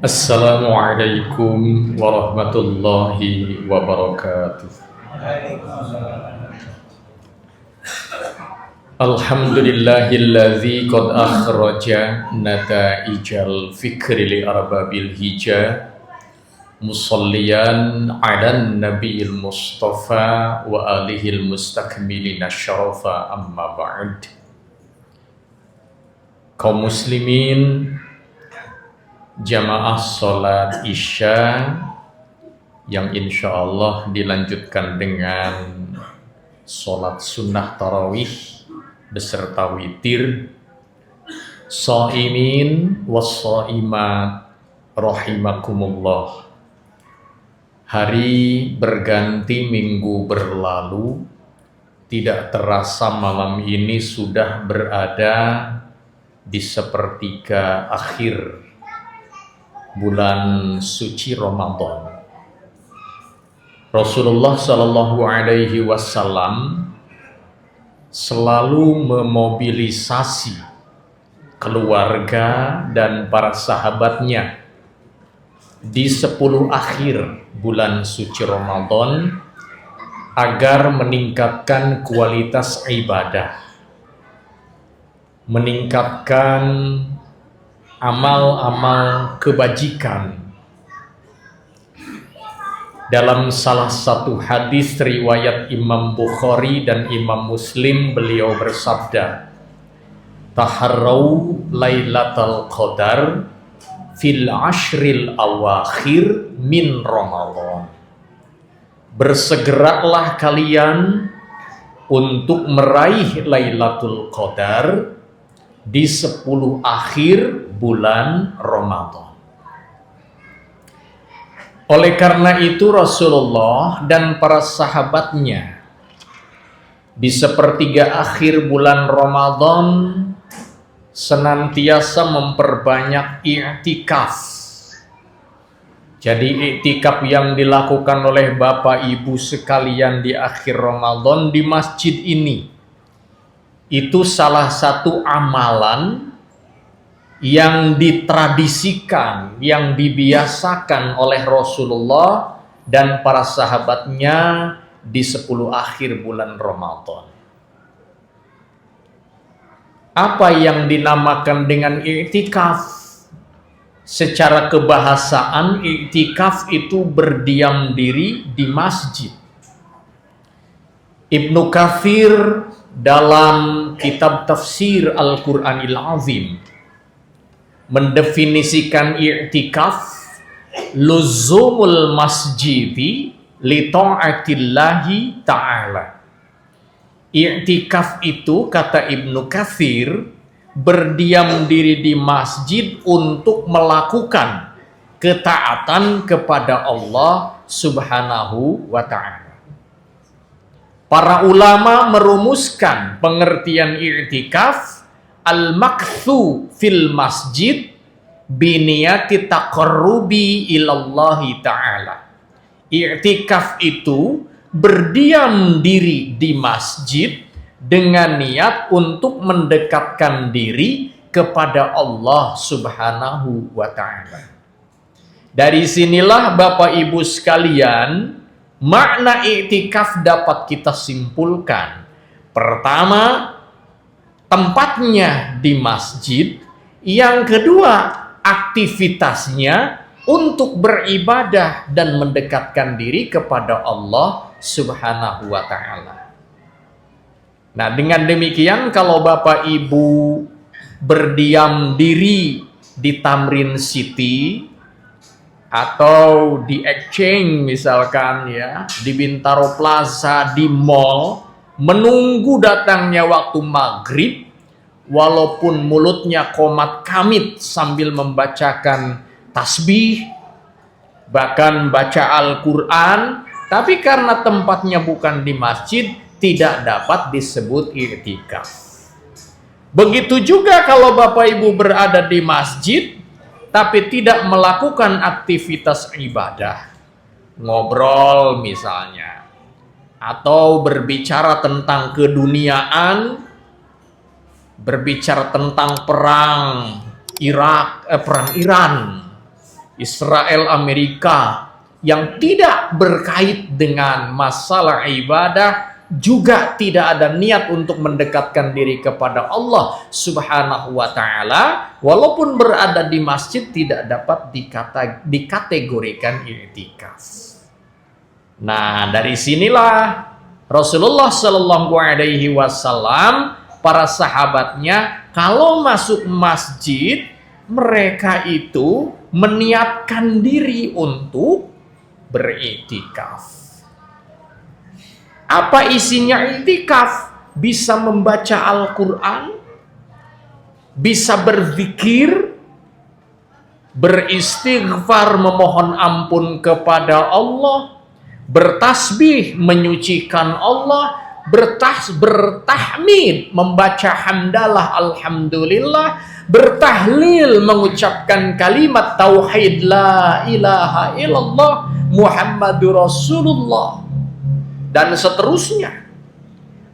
Assalamualaikum warahmatullahi wabarakatuh. Alhamdulillahilladzi qad akhraja nataijal fikri li arbabil hija musalliyan ala nabiyil mustafa wa alihil mustakmilina syarafa amma ba'd. Kaum muslimin jamaah sholat isya yang insya Allah dilanjutkan dengan sholat sunnah tarawih beserta witir, shaimin wassaimat rahimakumullah. Hari berganti minggu berlalu, tidak terasa malam ini sudah berada di sepertiga akhir bulan suci Ramadan. Rasulullah Shallallahu Alaihi Wasallam selalu memobilisasi keluarga dan para sahabatnya di 10 akhir bulan suci Ramadan agar meningkatkan kualitas ibadah, meningkatkan amal-amal kebajikan. Dalam salah satu hadis riwayat Imam Bukhari dan Imam Muslim, beliau bersabda, "Taharrau lailatal qadar fil ashril awakhir min Ramadan." Bersegeralah kalian untuk meraih Lailatul Qadar di 10 akhir bulan Ramadan. Oleh karena itu Rasulullah dan para sahabatnya di sepertiga akhir bulan Ramadan senantiasa memperbanyak i'tikaf. Jadi i'tikaf yang dilakukan oleh Bapak Ibu sekalian di akhir Ramadan di masjid ini, itu salah satu amalan yang ditradisikan, yang dibiasakan oleh Rasulullah dan para sahabatnya di 10 akhir bulan Ramadan. Apa yang dinamakan dengan i'tikaf? Secara kebahasaan, i'tikaf itu berdiam diri di masjid. Ibnu Katsir dalam kitab tafsir Al-Quranil Azim mendefinisikan i'tikaf luzumul masjidi li ta'atillahi ta'ala. I'tikaf itu, kata Ibnu Katsir, berdiam diri di masjid untuk melakukan ketaatan kepada Allah Subhanahu wa ta'ala. Para ulama merumuskan pengertian i'tikaf al-makthu fil masjid biniyati taqarrubi ilallahi ta'ala. I'tikaf itu berdiam diri di masjid dengan niat untuk mendekatkan diri kepada Allah Subhanahu wa ta'ala. Dari sinilah Bapak Ibu sekalian, makna i'tikaf dapat kita simpulkan. Pertama, tempatnya di masjid. Yang kedua, aktivitasnya untuk beribadah dan mendekatkan diri kepada Allah Subhanahu wa ta'ala. Nah, dengan demikian kalau Bapak Ibu berdiam diri di Tamrin City atau di Exchange misalkan ya, di Bintaro Plaza, di mall, menunggu datangnya waktu maghrib, walaupun mulutnya komat kamit sambil membacakan tasbih, bahkan baca Al-Quran, tapi karena tempatnya bukan di masjid, tidak dapat disebut i'tikaf. Begitu juga kalau Bapak Ibu berada di masjid, tapi tidak melakukan aktivitas ibadah, ngobrol misalnya, atau berbicara tentang keduniaan, berbicara tentang perang Iran, Israel, Amerika, yang tidak berkait dengan masalah ibadah, juga tidak ada niat untuk mendekatkan diri kepada Allah Subhanahu wa Ta'ala, walaupun berada di masjid tidak dapat dikategorikan i'tikaf. Nah, dari sinilah Rasulullah Shallallahu Alaihi Wasallam, para sahabatnya kalau masuk masjid, mereka itu meniatkan diri untuk beriktikaf. Apa isinya iktikaf? Bisa membaca Al-Quran, bisa berzikir, beristighfar, memohon ampun kepada Allah, bertasbih, menyucikan Allah, bertahmid, membaca hamdalah, alhamdulillah, bertahlil, mengucapkan kalimat tauhid la ilaha illallah Muhammadur Rasulullah, dan seterusnya.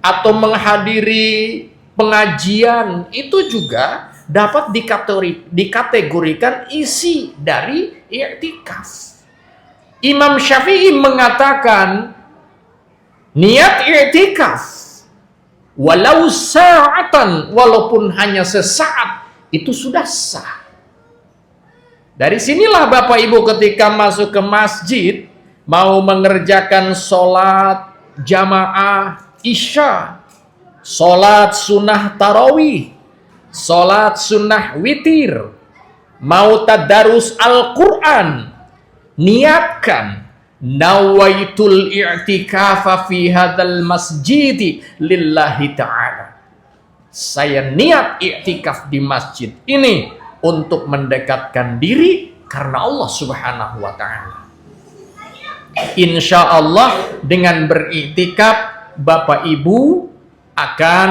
Atau menghadiri pengajian, itu juga dapat dikategorikan isi dari i'tikaf. Imam Syafi'i mengatakan niat i'tikaf walau sa'atan, walaupun hanya sesaat, itu sudah sah. Dari sinilah Bapak Ibu ketika masuk ke masjid, mau mengerjakan sholat jamaah isya, sholat sunnah tarawih, sholat sunnah witir, mau tadarus Al-Quran, niatkan nawaitul i'tikafa fi hadzal masjid lillahi ta'ala. Saya niat i'tikaf di masjid ini untuk mendekatkan diri karena Allah Subhanahu wa Ta'ala. Insya Allah dengan beriktikaf, Bapak Ibu akan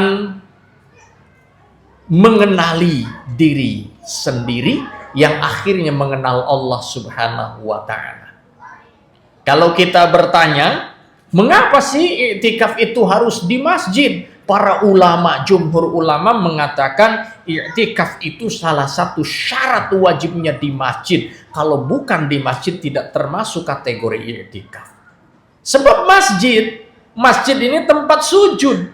mengenali diri sendiri yang akhirnya mengenal Allah Subhanahu wa Ta'ala. Kalau kita bertanya, mengapa sih iktikaf itu harus di masjid? Para ulama, jumhur ulama mengatakan i'tikaf itu salah satu syarat wajibnya di masjid. Kalau bukan di masjid tidak termasuk kategori i'tikaf. Sebab masjid ini tempat sujud.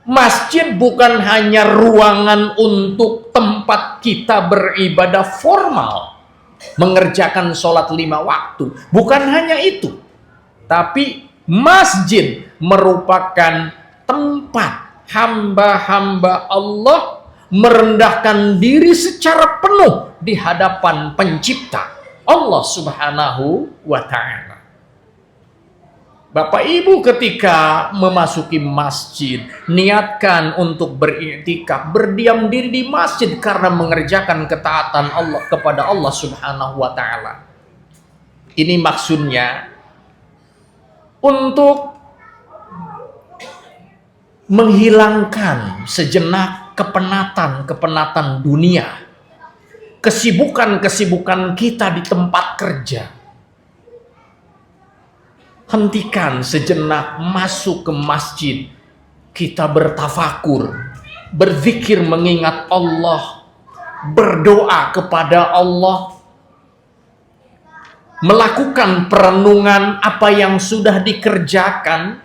Masjid bukan hanya ruangan untuk tempat kita beribadah formal, mengerjakan sholat 5 waktu. Bukan hanya itu. Tapi masjid merupakan tempat hamba-hamba Allah merendahkan diri secara penuh di hadapan pencipta Allah Subhanahu wa Ta'ala. Bapak Ibu ketika memasuki masjid, niatkan untuk beriktikaf, berdiam diri di masjid karena mengerjakan ketaatan Allah kepada Allah Subhanahu wa Ta'ala. Ini maksudnya untuk menghilangkan sejenak kepenatan dunia, kesibukan kita di tempat kerja. Hentikan sejenak, masuk ke masjid, kita bertafakur, berzikir mengingat Allah, berdoa kepada Allah, melakukan perenungan apa yang sudah dikerjakan.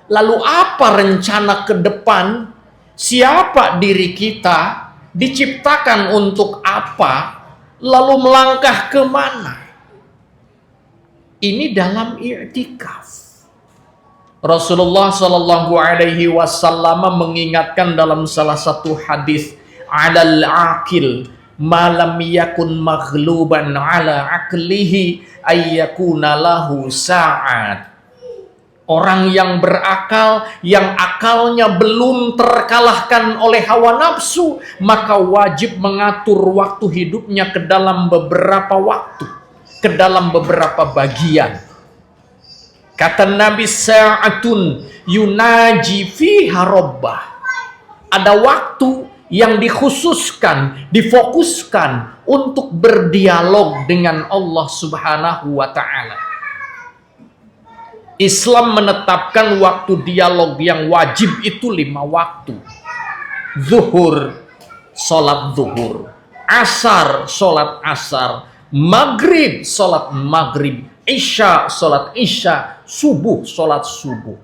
Lalu apa rencana ke depan? Siapa diri kita? Diciptakan untuk apa? Lalu melangkah kemana? Ini dalam i'tikaf. Rasulullah Shallallahu Alaihi Wasallam mengingatkan dalam salah satu hadis, alal aqil malam yakun maghluban ala aqlihi ayyakuna lahu sa'at. Orang yang berakal, yang akalnya belum terkalahkan oleh hawa nafsu, maka wajib mengatur waktu hidupnya ke dalam beberapa waktu, ke dalam beberapa bagian. Kata Nabi, sa'atun yunaji fiha rabbah. Ada waktu yang dikhususkan, difokuskan untuk berdialog dengan Allah Subhanahu wa Ta'ala. Islam menetapkan waktu dialog yang wajib itu 5 waktu. Zuhur, sholat zuhur. Asar, sholat asar. maghrib, sholat maghrib, isya, sholat isya, subuh, sholat subuh.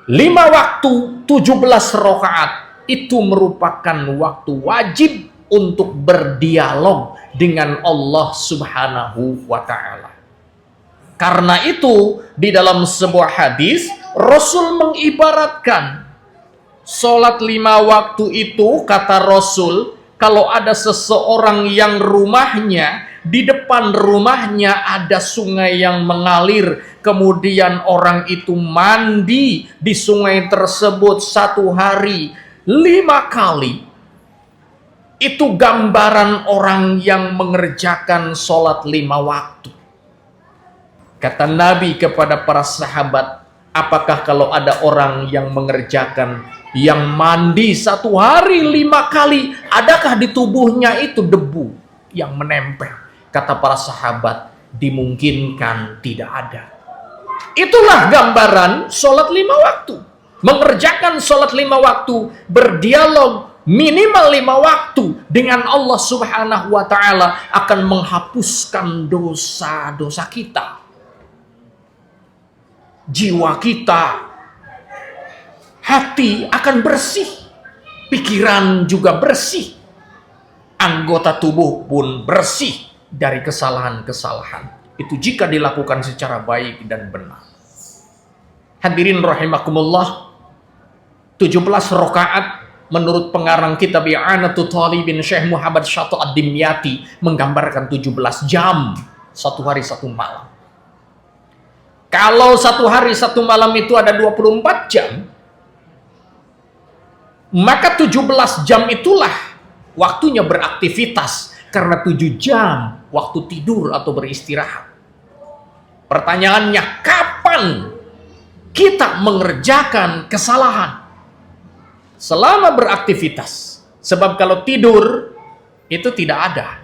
5 waktu, 17 rakaat, itu merupakan waktu wajib untuk berdialog dengan Allah Subhanahu wa Ta'ala. Karena itu, di dalam sebuah hadis, Rasul mengibaratkan sholat 5 waktu itu, kata Rasul, kalau ada seseorang yang rumahnya, di depan rumahnya ada sungai yang mengalir, kemudian orang itu mandi di sungai tersebut 1 hari 5 kali. Itu gambaran orang yang mengerjakan sholat 5 waktu. Kata Nabi kepada para sahabat, apakah kalau ada orang yang mengerjakan, yang mandi 1 hari 5 kali, adakah di tubuhnya itu debu yang menempel? Kata para sahabat, dimungkinkan tidak ada. Itulah gambaran sholat 5 waktu. Mengerjakan sholat 5 waktu, berdialog minimal 5 waktu dengan Allah Subhanahu wa Ta'ala akan menghapuskan dosa-dosa kita. Jiwa kita, hati akan bersih, pikiran juga bersih, anggota tubuh pun bersih dari kesalahan-kesalahan. Itu jika dilakukan secara baik dan benar. Hadirin rahimakumullah, 17 rakaat menurut pengarang kitab I'anatul Talibin Syekh Muhammad Syatto Ad-Dimyati menggambarkan 17 jam, 1 hari 1 malam. Kalau 1 hari 1 malam itu ada 24 jam, maka 17 jam itulah waktunya beraktivitas, karena 7 jam waktu tidur atau beristirahat. Pertanyaannya, kapan kita mengerjakan kesalahan? Selama beraktivitas. Sebab kalau tidur, itu tidak ada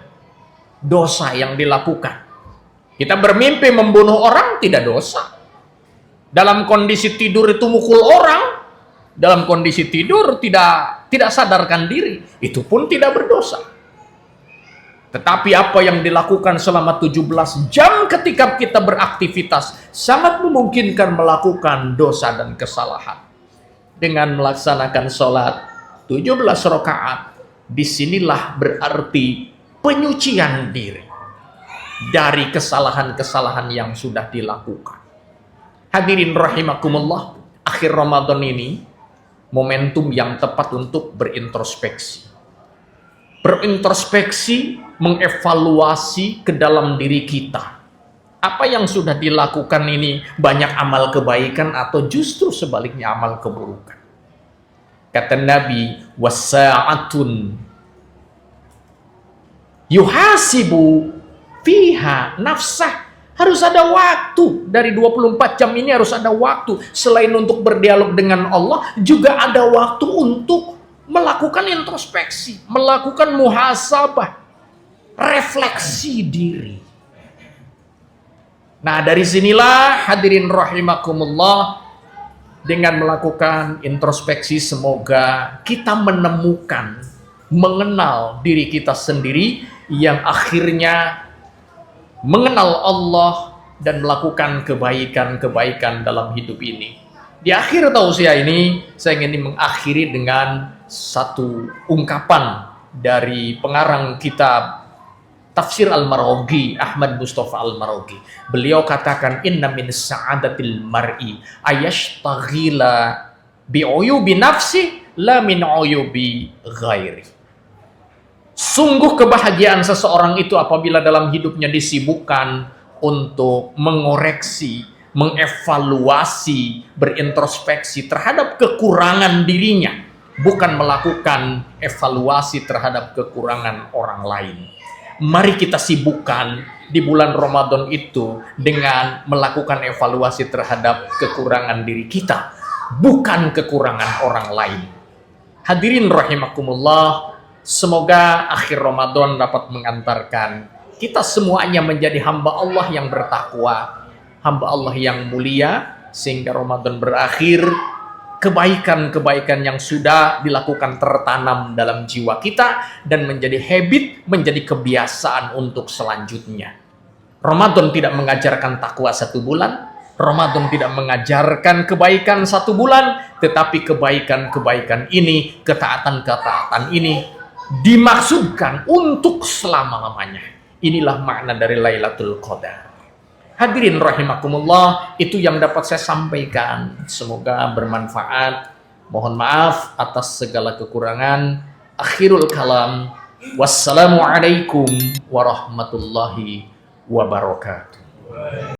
dosa yang dilakukan. Kita bermimpi membunuh orang, tidak dosa. Dalam kondisi tidur itu mukul orang, dalam kondisi tidur tidak sadarkan diri, itu pun tidak berdosa. Tetapi apa yang dilakukan selama 17 jam ketika kita beraktivitas sangat memungkinkan melakukan dosa dan kesalahan. Dengan melaksanakan sholat 17 rakaat, disinilah berarti penyucian diri dari kesalahan-kesalahan yang sudah dilakukan. Hadirin rahimakumullah, akhir Ramadan ini momentum yang tepat untuk berintrospeksi. Berintrospeksi, mengevaluasi ke dalam diri kita. Apa yang sudah dilakukan ini banyak amal kebaikan atau justru sebaliknya amal keburukan. Kata Nabi, wasa'atun yuhasibu fiha nafsah. Harus ada waktu. Dari 24 jam ini harus ada waktu. Selain untuk berdialog dengan Allah, juga ada waktu untuk melakukan introspeksi, melakukan muhasabah, refleksi diri. Nah, dari sinilah hadirin rahimakumullah, dengan melakukan introspeksi semoga kita menemukan, mengenal diri kita sendiri yang akhirnya mengenal Allah dan melakukan kebaikan-kebaikan dalam hidup ini. Di akhir tausiah ini, saya ingin mengakhiri dengan satu ungkapan dari pengarang kitab Tafsir Al-Maraghi, Ahmad Mustafa Al-Maraghi. Beliau katakan, inna min sa'adatil mar'i ayashtaghila bi'uyubi nafsi la min uyubi ghairi. Sungguh kebahagiaan seseorang itu apabila dalam hidupnya disibukkan untuk mengoreksi, mengevaluasi, berintrospeksi terhadap kekurangan dirinya, bukan melakukan evaluasi terhadap kekurangan orang lain. Mari kita sibukkan di bulan Ramadan itu dengan melakukan evaluasi terhadap kekurangan diri kita, bukan kekurangan orang lain. Hadirin rahimakumullah, semoga akhir Ramadan dapat mengantarkan kita semuanya menjadi hamba Allah yang bertakwa, hamba Allah yang mulia, sehingga Ramadan berakhir kebaikan-kebaikan yang sudah dilakukan tertanam dalam jiwa kita dan menjadi habit, menjadi kebiasaan untuk selanjutnya. Ramadan tidak mengajarkan takwa 1 bulan, Ramadan tidak mengajarkan kebaikan 1 bulan, tetapi kebaikan-kebaikan ini, ketaatan-ketaatan ini dimaksudkan untuk selama-lamanya. Inilah makna dari Lailatul Qadar. Hadirin rahimakumullah, itu yang dapat saya sampaikan. Semoga bermanfaat. Mohon maaf atas segala kekurangan. Akhirul kalam. Wassalamualaikum warahmatullahi wabarakatuh.